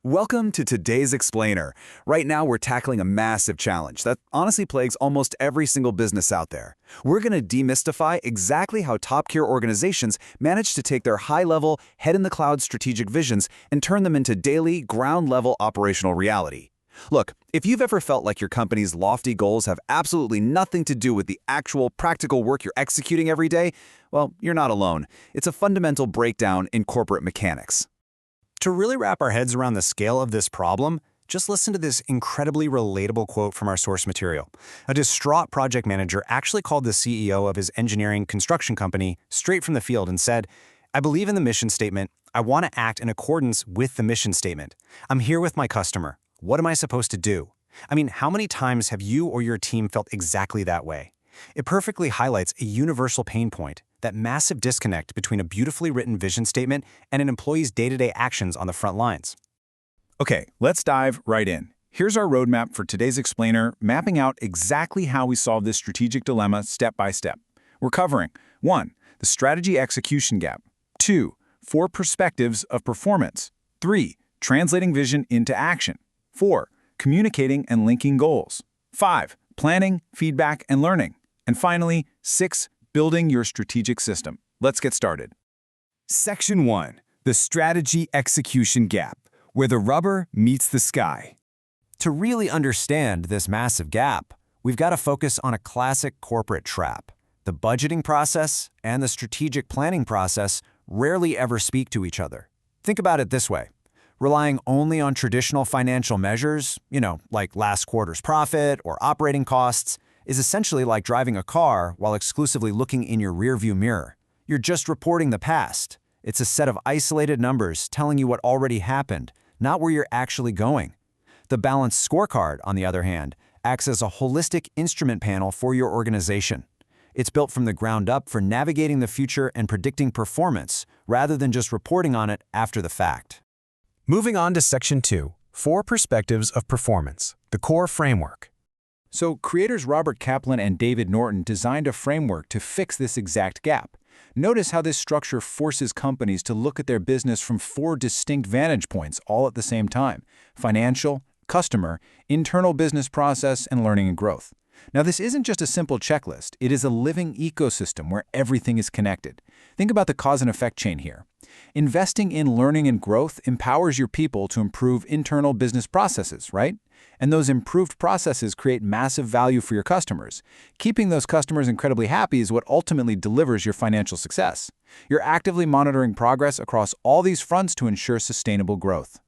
Welcome to today's Explainer. Right now, we're tackling a massive challenge that honestly plagues almost every single business out there. We're going to demystify exactly how top-tier organizations manage to take their high-level, head-in-the-cloud strategic visions and turn them into daily, ground-level operational reality. Look, if you've ever felt like your company's lofty goals have absolutely nothing to do with the actual practical work you're executing every day, well, you're not alone. It's a fundamental breakdown in corporate mechanics. To really wrap our heads around the scale of this problem, just listen to this incredibly relatable quote from our source material. A distraught project manager actually called the CEO of his engineering construction company straight from the field and said, "I believe in the mission statement. I want to act in accordance with the mission statement. I'm here with my customer. What am I supposed to do?" I mean, how many times have you or your team felt exactly that way? It perfectly highlights a universal pain point, that massive disconnect between a beautifully written vision statement and an employee's day-to-day actions on the front lines. Okay, let's dive right in. Here's our roadmap for today's Explainer, mapping out exactly how we solve this strategic dilemma step by step. We're covering 1. The strategy execution gap. 2. 4 perspectives of performance. 3. Translating vision into action. 4. Communicating and linking goals. 5. Planning, feedback, and learning. And finally, 6. Building your strategic system. Let's get started. Section 1. The strategy execution gap, where the rubber meets the sky. To really understand this massive gap, we've got to focus on a classic corporate trap. The budgeting process and the strategic planning process rarely ever speak to each other. Think about it this way. Relying only on traditional financial measures, like last quarter's profit or operating costs, is essentially like driving a car while exclusively looking in your rearview mirror. You're just reporting the past. It's a set of isolated numbers telling you what already happened, not where you're actually going. The Balanced Scorecard, on the other hand, acts as a holistic instrument panel for your organization. It's built from the ground up for navigating the future and predicting performance, rather than just reporting on it after the fact. Moving on to Section 2. 4 perspectives of performance, the core framework. So, creators Robert Kaplan and David Norton designed a framework to fix this exact gap. Notice how this structure forces companies to look at their business from 4 distinct vantage points all at the same time: financial, customer, internal business process, and learning and growth. Now, this isn't just a simple checklist. It is a living ecosystem where everything is connected. Think about the cause and effect chain here. Investing in learning and growth empowers your people to improve internal business processes, right? And those improved processes create massive value for your customers. Keeping those customers incredibly happy is what ultimately delivers your financial success. You're actively monitoring progress across all these fronts to ensure sustainable growth.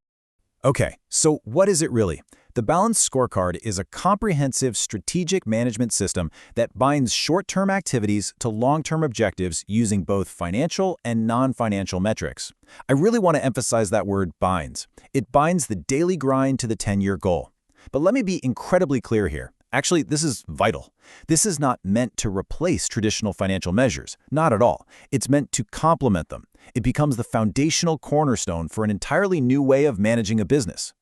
Okay, so what is it really? The Balanced Scorecard is a comprehensive strategic management system that binds short-term activities to long-term objectives using both financial and non-financial metrics. I really want to emphasize that word binds. It binds the daily grind to the 10-year goal. But let me be incredibly clear here. Actually, this is vital. This is not meant to replace traditional financial measures. Not at all. It's meant to complement them. It becomes the foundational cornerstone for an entirely new way of managing a business.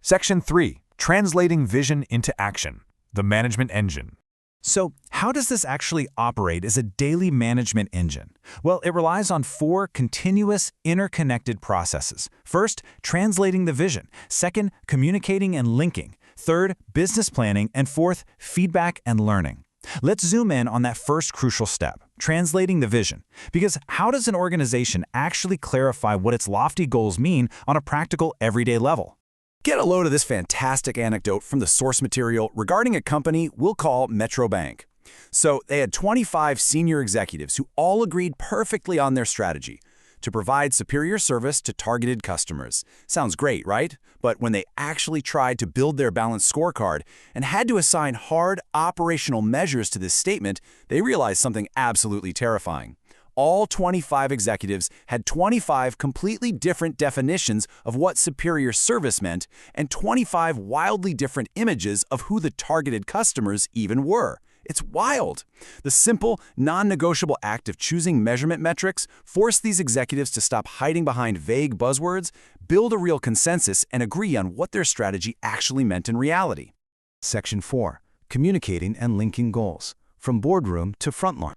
Section 3. Translating vision into action, the management engine. So, how does this actually operate as a daily management engine? Well, it relies on 4 continuous, interconnected processes. First, translating the vision. Second, communicating and linking. Third, business planning. And fourth, feedback and learning. Let's zoom in on that first crucial step, translating the vision. Because how does an organization actually clarify what its lofty goals mean on a practical, everyday level? Get a load of this fantastic anecdote from the source material regarding a company we'll call Metro Bank. So they had 25 senior executives who all agreed perfectly on their strategy: to provide superior service to targeted customers. Sounds great, right? But when they actually tried to build their balanced scorecard and had to assign hard operational measures to this statement, they realized something absolutely terrifying. All 25 executives had 25 completely different definitions of what superior service meant and 25 wildly different images of who the targeted customers even were. It's wild. The simple, non-negotiable act of choosing measurement metrics forced these executives to stop hiding behind vague buzzwords, build a real consensus, and agree on what their strategy actually meant in reality. Section 4. Communicating and linking goals, from boardroom to frontline.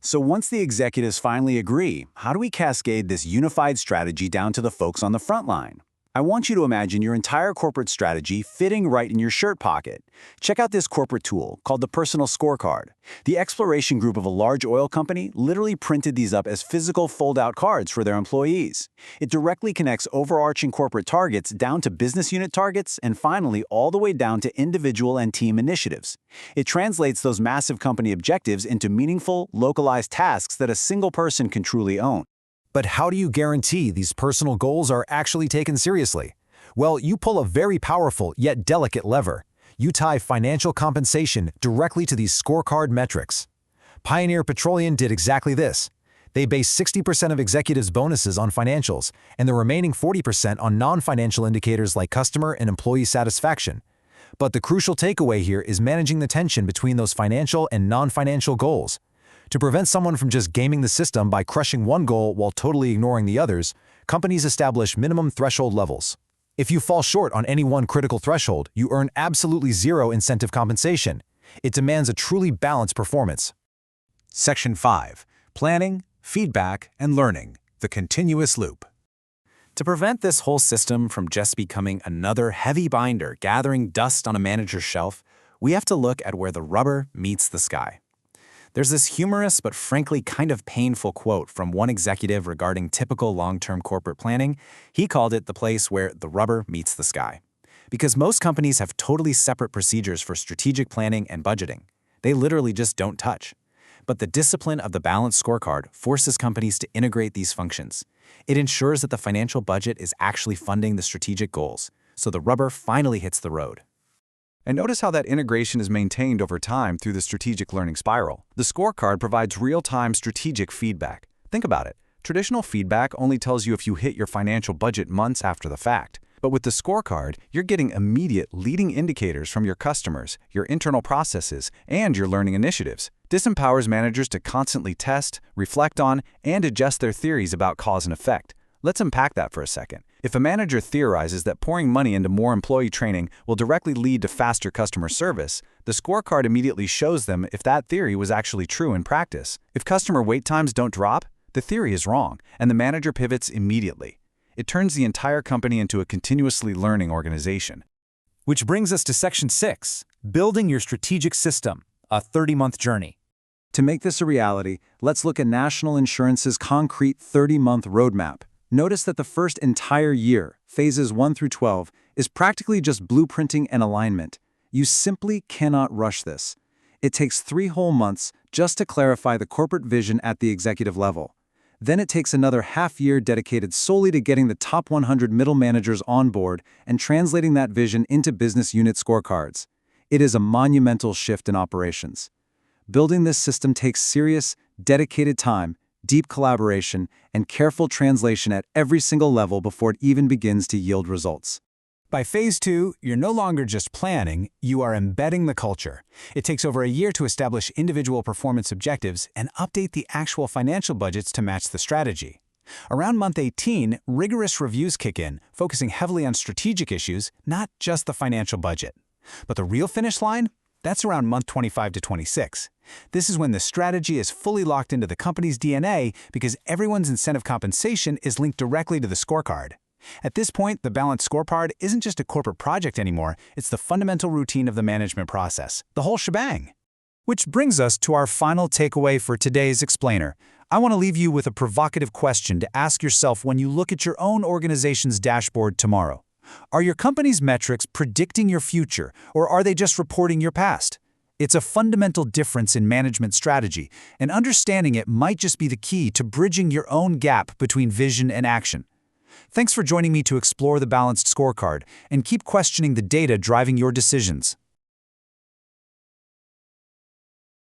So once the executives finally agree, how do we cascade this unified strategy down to the folks on the front line? I want you to imagine your entire corporate strategy fitting right in your shirt pocket. Check out this corporate tool called the Personal Scorecard. The exploration group of a large oil company literally printed these up as physical fold-out cards for their employees. It directly connects overarching corporate targets down to business unit targets and finally all the way down to individual and team initiatives. It translates those massive company objectives into meaningful, localized tasks that a single person can truly own. But how do you guarantee these personal goals are actually taken seriously? Well, you pull a very powerful yet delicate lever. You tie financial compensation directly to these scorecard metrics. Pioneer Petroleum did exactly this. They base 60% of executives' bonuses on financials, and the remaining 40% on non-financial indicators like customer and employee satisfaction. But the crucial takeaway here is managing the tension between those financial and non-financial goals. To prevent someone from just gaming the system by crushing one goal while totally ignoring the others, companies establish minimum threshold levels. If you fall short on any one critical threshold, you earn absolutely zero incentive compensation. It demands a truly balanced performance. Section 5. Planning, Feedback, and Learning, the continuous loop. To prevent this whole system from just becoming another heavy binder gathering dust on a manager's shelf, we have to look at where the rubber meets the sky. There's this humorous but frankly kind of painful quote from one executive regarding typical long-term corporate planning. He called it the place where the rubber meets the sky. Because most companies have totally separate procedures for strategic planning and budgeting. They literally just don't touch. But the discipline of the Balanced Scorecard forces companies to integrate these functions. It ensures that the financial budget is actually funding the strategic goals, so the rubber finally hits the road. And notice how that integration is maintained over time through the strategic learning spiral. The scorecard provides real-time strategic feedback. Think about it. Traditional feedback only tells you if you hit your financial budget months after the fact. But with the scorecard, you're getting immediate leading indicators from your customers, your internal processes, and your learning initiatives. This empowers managers to constantly test, reflect on, and adjust their theories about cause and effect. Let's unpack that for a second. If a manager theorizes that pouring money into more employee training will directly lead to faster customer service, the scorecard immediately shows them if that theory was actually true in practice. If customer wait times don't drop, the theory is wrong, and the manager pivots immediately. It turns the entire company into a continuously learning organization. Which brings us to Section 6, Building Your Strategic System, a 30-month journey. To make this a reality, let's look at National Insurance's concrete 30-month roadmap. Notice that the first entire year, phases 1 through 12, is practically just blueprinting and alignment. You simply cannot rush this. It takes 3 whole months just to clarify the corporate vision at the executive level. Then it takes another half year dedicated solely to getting the top 100 middle managers on board and translating that vision into business unit scorecards. It is a monumental shift in operations. Building this system takes serious, dedicated time, deep collaboration, and careful translation at every single level before it even begins to yield results. By Phase 2, you're no longer just planning, you are embedding the culture. It takes over a year to establish individual performance objectives and update the actual financial budgets to match the strategy. Around month 18, rigorous reviews kick in, focusing heavily on strategic issues, not just the financial budget. But the real finish line? That's around month 25 to 26. This is when the strategy is fully locked into the company's DNA because everyone's incentive compensation is linked directly to the scorecard. At this point, the Balanced Scorecard isn't just a corporate project anymore, it's the fundamental routine of the management process, the whole shebang. Which brings us to our final takeaway for today's explainer. I want to leave you with a provocative question to ask yourself when you look at your own organization's dashboard tomorrow. Are your company's metrics predicting your future, or are they just reporting your past? It's a fundamental difference in management strategy, and understanding it might just be the key to bridging your own gap between vision and action. Thanks for joining me to explore the Balanced Scorecard and keep questioning the data driving your decisions.